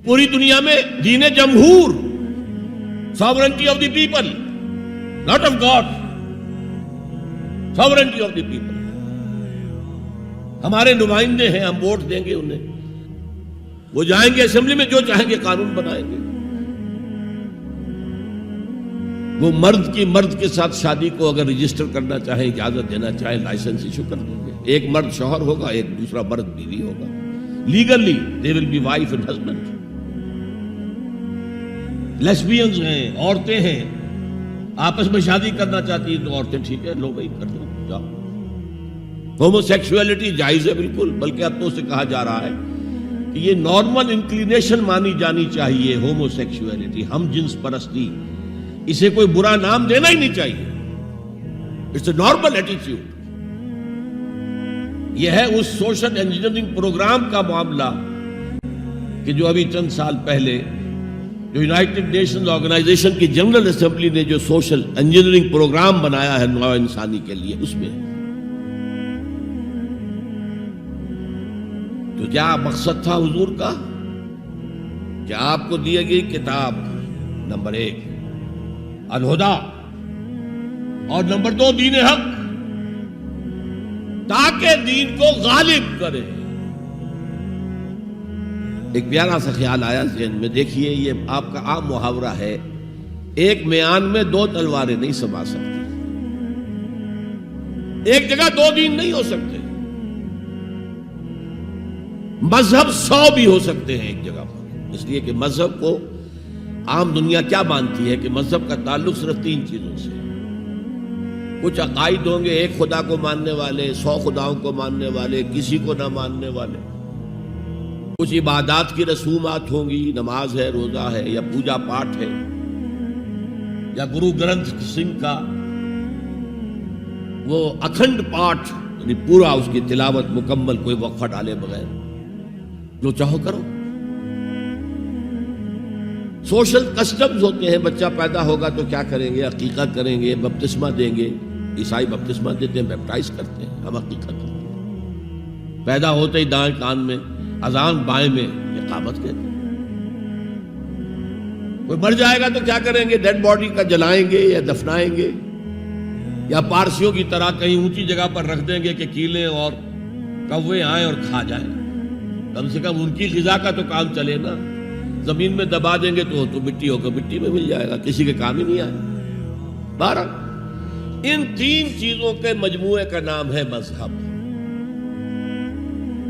پوری دنیا میں دین جمہور، sovereignty of the people, not of God, sovereignty of the people. ہمارے نمائندے ہیں، ہم ووٹ دیں گے انہیں، وہ جائیں گے اسمبلی میں، جو چاہیں گے قانون بنائیں گے. وہ مرد کی مرد کے ساتھ شادی کو اگر رجسٹر کرنا چاہیں، اجازت دینا چاہیں، لائسنس ایشو کر دیں گے. ایک مرد شوہر ہوگا، ایک دوسرا مرد بیوی ہوگا. Legally they will be wife and husband. لیسبینز ہیں، عورتیں ہیں، آپس میں شادی کرنا چاہتی ہیں تو عورتیں ٹھیک ہے، لو بھائی کر دو، جاؤ. ہومو سیکشولیٹی جائز ہے بالکل، بلکہ اب تو اسے کہا جا رہا ہے کہ یہ نارمل انکلینیشن مانی جانی چاہیے. ہومو سیکشولیٹی، ہم جنس پرستی، اسے کوئی برا نام دینا ہی نہیں چاہیے. It's a normal attitude. یہ ہے اس سوشل انجینئرنگ پروگرام کا معاملہ کہ جو ابھی چند سال پہلے جو یونائٹڈ نیشنز آرگنائزیشن کی جنرل اسمبلی نے جو سوشل انجینئرنگ پروگرام بنایا ہے نوع انسانی کے لیے، اس میں تو کیا مقصد تھا حضور کا کہ آپ کو دی گئی کتاب نمبر 1 الہدیٰ اور نمبر 2 دین حق، تاکہ دین کو غالب کرے. ایک پیارا سا خیال آیا ذہن میں، دیکھیے یہ آپ کا عام محاورہ ہے، ایک میان میں 2 تلواریں نہیں سما سکتی، ایک جگہ 2 دین نہیں ہو سکتے. مذہب 100 بھی ہو سکتے ہیں ایک جگہ پر، اس لیے کہ مذہب کو عام دنیا کیا مانتی ہے کہ مذہب کا تعلق صرف 3 چیزوں سے. کچھ عقائد ہوں گے، ایک خدا کو ماننے والے، 100 خداؤں کو ماننے والے، کسی کو نہ ماننے والے. کچھ عبادات کی رسومات ہوں گی، نماز ہے، روزہ ہے، یا پوجا پاٹ ہے، یا گرو گرنتھ سنگھ کا وہ اکھنڈ پاٹ، یعنی پورا اس کی تلاوت مکمل، کوئی وقفہ ڈالے بغیر، جو چاہو کرو. سوشل کسٹمز ہوتے ہیں، بچہ پیدا ہوگا تو کیا کریں گے؟ عقیقہ کریں گے، بپتسمہ دیں گے. عیسائی بپتسمہ دیتے ہیں، بیپٹائز کرتے ہیں، ہم عقیقہ کرتے ہیں. پیدا ہوتے ہی دائیں کان میں اذان، بائیں میں اقامت کہتے ہیں. کوئی مر جائے گا تو کیا کریں گے؟ ڈیڈ باڈی کا جلائیں گے یا دفنائیں گے، یا پارسیوں کی طرح کہیں اونچی جگہ پر رکھ دیں گے کہ کیلیں اور کوے آئیں اور کھا جائیں. کم سے کم ان کی غذا کا تو کام چلے نا. زمین میں دبا دیں گے تو مٹی ہوگا، مٹی میں مل جائے گا، کسی کے کام ہی نہیں آئے. 12 ان 3 چیزوں کے مجموعے کا نام ہے مذہب.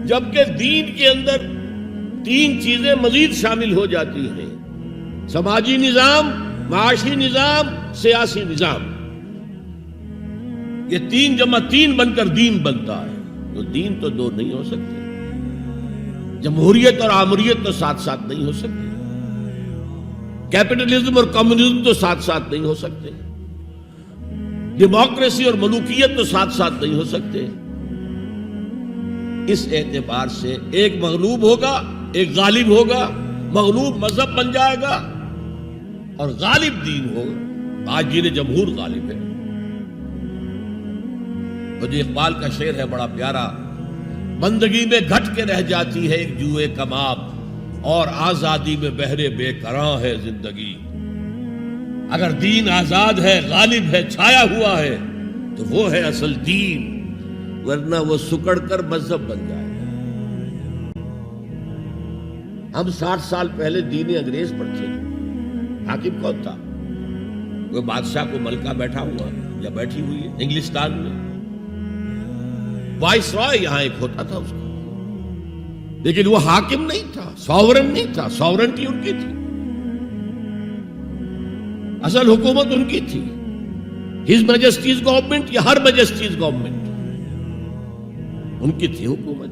جبکہ دین کے اندر 3 چیزیں مزید شامل ہو جاتی ہیں: سماجی نظام، معاشی نظام، سیاسی نظام. یہ 3 جمع 3 بن کر دین بنتا ہے. تو دین تو 2 نہیں ہو سکتے. جمہوریت اور آمریت تو ساتھ ساتھ نہیں ہو سکتے. کیپٹلزم اور کمیونزم تو ساتھ ساتھ نہیں ہو سکتے. ڈیموکریسی اور ملوکیت تو ساتھ ساتھ نہیں ہو سکتے. اس اعتبار سے ایک مغلوب ہوگا، ایک غالب ہوگا. مغلوب مذہب بن جائے گا اور غالب دین ہوگا. آج دین جمہور غالب ہے. اور یہ اقبال کا شعر ہے بڑا پیارا: بندگی میں گھٹ کے رہ جاتی ہے ایک جوئے کباب، اور آزادی میں بہرے بے قرار ہے زندگی. اگر دین آزاد ہے، غالب ہے، چھایا ہوا ہے، تو وہ ہے اصل دین، ورنہ وہ سکڑ کر مذہب بن جائے گا. ہم 60 سال پہلے دین انگریز پر تھے. حاکم کون تھا؟ وہ بادشاہ کو ملکہ بیٹھا ہوا یا بیٹھی ہوئی ہے انگلستان میں. وائس رائے یہاں ایک ہوتا تھا اس کا، لیکن وہ حاکم نہیں تھا، ساورن نہیں تھا. ساورنٹی ان کی تھی، اصل حکومت ان کی تھی. ہز میجسٹیز گورنمنٹ یا ہر میجسٹیز گورنمنٹ، ان کی تھی حکومت.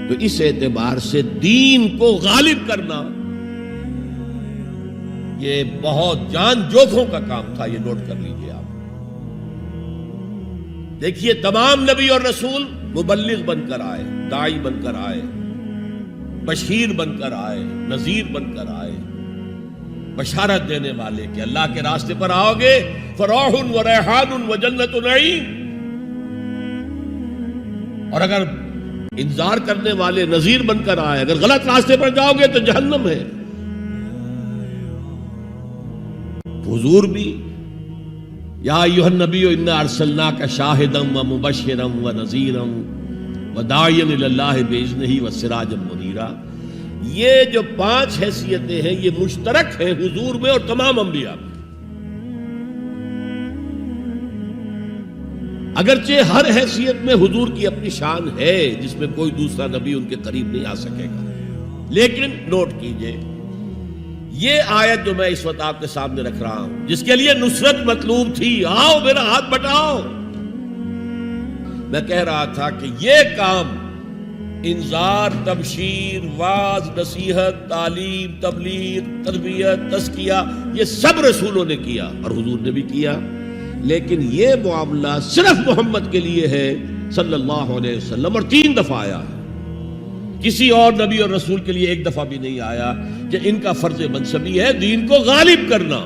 تو اس اعتبار سے دین کو غالب کرنا یہ بہت جان جوکھوں کا کام تھا. یہ نوٹ کر لیجئے آپ. دیکھیے تمام نبی اور رسول مبلغ بن کر آئے، داعی بن کر آئے، بشیر بن کر آئے، نذیر بن کر آئے، بشارت دینے والے کہ اللہ کے راستے پر آؤ گے فراح و ریحان و جنت نعیم. اور اگر انذار کرنے والے نذیر بن کر آئے. اگر غلط راستے پر جاؤ گے تو جہنم ہے. حضور بھی یا ایھا النبی انا ارسلناک شاہدا ومبشرا ونذیرا وداعیا الی اللہ باذنہ وسراجا منیرا. یہ جو 5 حیثیتیں ہیں یہ مشترک ہیں حضور میں اور تمام انبیاء میں. اگرچہ ہر حیثیت میں حضور کی اپنی شان ہے جس میں کوئی دوسرا نبی ان کے قریب نہیں آ سکے گا، لیکن نوٹ کیجئے یہ آیت جو میں اس وقت آپ کے سامنے رکھ رہا ہوں، جس کے لیے نصرت مطلوب تھی، آؤ میرا ہاتھ بٹاؤ، میں کہہ رہا تھا کہ یہ کام انذار، تبشیر، واعظ، نصیحت، تعلیم، تبلیغ، تربیت، تزکیہ، یہ سب رسولوں نے کیا اور حضور نے بھی کیا. لیکن یہ معاملہ صرف محمد کے لیے ہے صلی اللہ علیہ وسلم، اور 3 دفعہ آیا ہے. کسی اور نبی اور رسول کے لیے 1 دفعہ بھی نہیں آیا کہ ان کا فرض منصبی ہے دین کو غالب کرنا.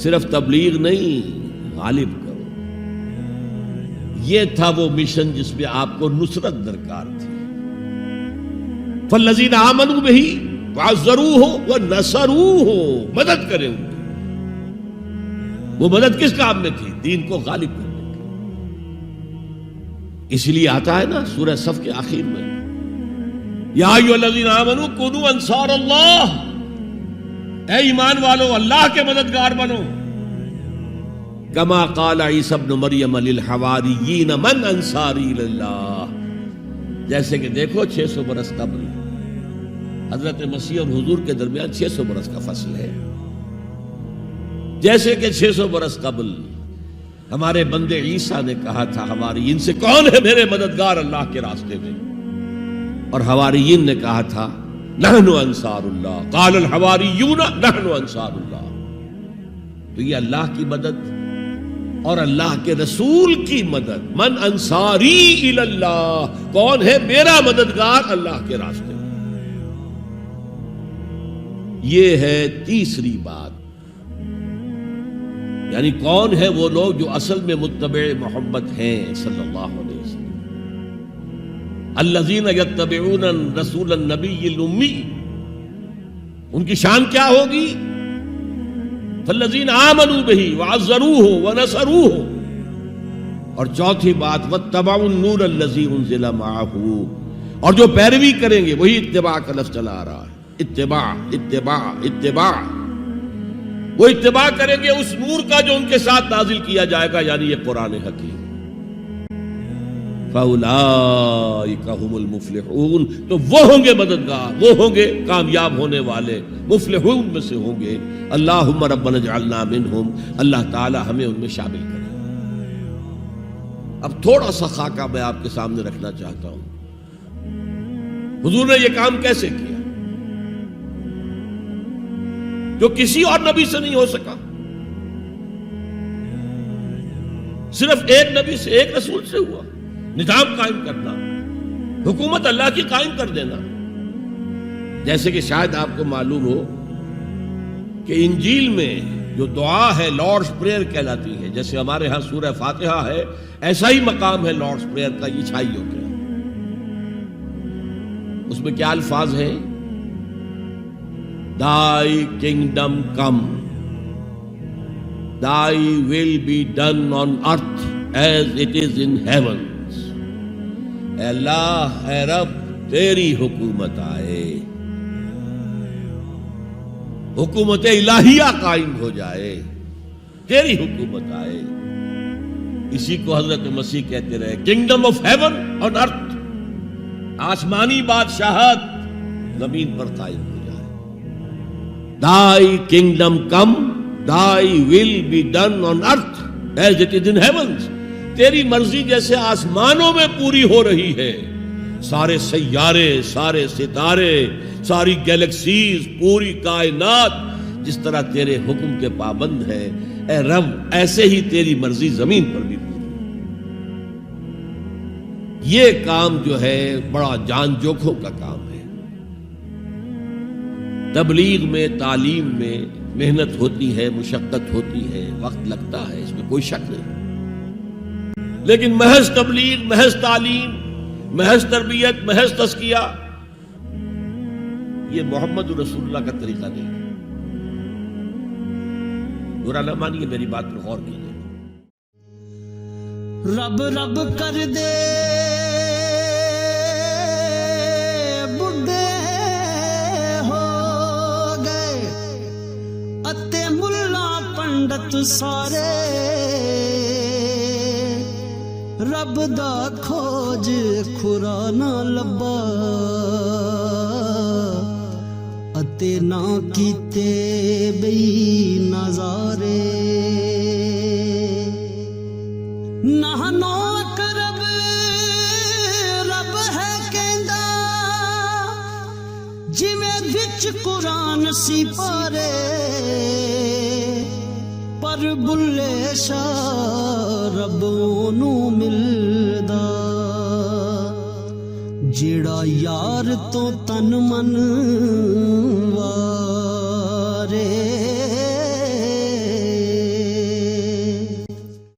صرف تبلیغ نہیں، غالب کرو. یہ تھا وہ مشن جس میں آپ کو نصرت درکار تھی. فالذین آمنوا بہ وعزروہ ونصروہ، مدد کریں. وہ مدد کس کام میں تھی؟ دین کو غالب کرنے کی. اس لیے آتا ہے نا سورہ صف کے آخر میں، یا ایھا الذین آمنوا کونوا انصار اللہ، اے ایمان والو اللہ کے مددگار بنو. کما قال عیسی ابن مریم للحواریین من انصاری اللہ. جیسے کہ دیکھو 600 برس قبل حضرت مسیح اور حضور کے درمیان 600 برس کا فصل ہے. جیسے کہ 600 برس قبل ہمارے بندے عیسیٰ نے کہا تھا حواریین سے کون ہے میرے مددگار اللہ کے راستے میں، اور حواریین نے کہا تھا نحن انصار اللہ. قال الحواریون نحن انصار اللہ. تو یہ اللہ کی مدد اور اللہ کے رسول کی مدد. من انصاری الی اللہ، کون ہے میرا مددگار اللہ کے راستے میں. یہ ہے تیسری بات. یعنی کون ہے وہ لوگ جو اصل میں متبع محمد ہیں صلی اللہ علیہ وسلم. الذین یتبعون الرسول النبی الامی، ان کی شان کیا ہوگی؟ فالذین آمنوا بہ وعزروہ ونصروہ. اور چوتھی بات واتبعوا النور الذی انزل معہ، اور جو پیروی کریں گے، وہی اتباع کا لفظ چلا آ رہا ہے، اتباع اتباع اتباع. وہ اتباع کریں گے اس نور کا جو ان کے ساتھ نازل کیا جائے گا، یعنی یہ قرآن حکیم. فَأُولَئِكَ هُمُ الْمُفْلِحُونَ، تو وہ ہوں گے مددگار، وہ ہوں گے کامیاب ہونے والے، مفلحون میں سے ہوں گے. اللہم ربنا اجعلنا منہم، اللہ تعالی ہمیں ان میں شامل کرے. اب تھوڑا سا خاکہ میں آپ کے سامنے رکھنا چاہتا ہوں. حضور نے یہ کام کیسے کیا جو کسی اور نبی سے نہیں ہو سکا؟ صرف ایک نبی سے، ایک رسول سے ہوا. نظام قائم کرنا، حکومت اللہ کی قائم کر دینا. جیسے کہ شاید آپ کو معلوم ہو کہ انجیل میں جو دعا ہے لارڈس پریئر کہلاتی ہے. جیسے ہمارے ہاں سورہ فاتحہ ہے، ایسا ہی مقام ہے لارڈس پریئر کا عیسائیوں کے. اس میں کیا الفاظ ہیں؟ Thy kingdom come, Thy will be done on earth as it is in heavens. اے اللہ، اے رب، تیری حکومت آئے، حکومت الہیہ قائم ہو جائے، تیری حکومت آئے. اسی کو حضرت مسیح کہتے رہے، کنگڈم آف ہیون آن ارتھ، آسمانی بادشاہت زمین پر قائم ہو. Thy kingdom come, Thy will be done on earth as it is in heavens. تیری مرضی جیسے آسمانوں میں پوری ہو رہی ہے، سارے سیارے، سارے ستارے، ساری گیلیکسیز، پوری کائنات جس طرح تیرے حکم کے پابند ہے، اے رب ایسے ہی تیری مرضی زمین پر بھی پوری. یہ کام جو ہے بڑا جان جوکھوں کا کام ہے. تبلیغ میں، تعلیم میں محنت ہوتی ہے، مشقت ہوتی ہے، وقت لگتا ہے، اس میں کوئی شک نہیں. لیکن محض تبلیغ، محض تعلیم، محض تربیت، محض تزکیہ، یہ محمد رسول اللہ کا طریقہ نہیں ہے۔ برا نہ مانیے، میری بات پر غور کیجیے۔ رب رب کر دے بڈھے ہو گئے اتے ملا پنڈت سارے، رب دا کھوج کھرا نہ لبا اتے نہ کیتے بئی نظارے، نہ کرب رب ہے کہندا جویں وچ قرآن سی پارے، پر بلے شاہ رب اونوں ملدا جیڑا یار تو تن من وارے۔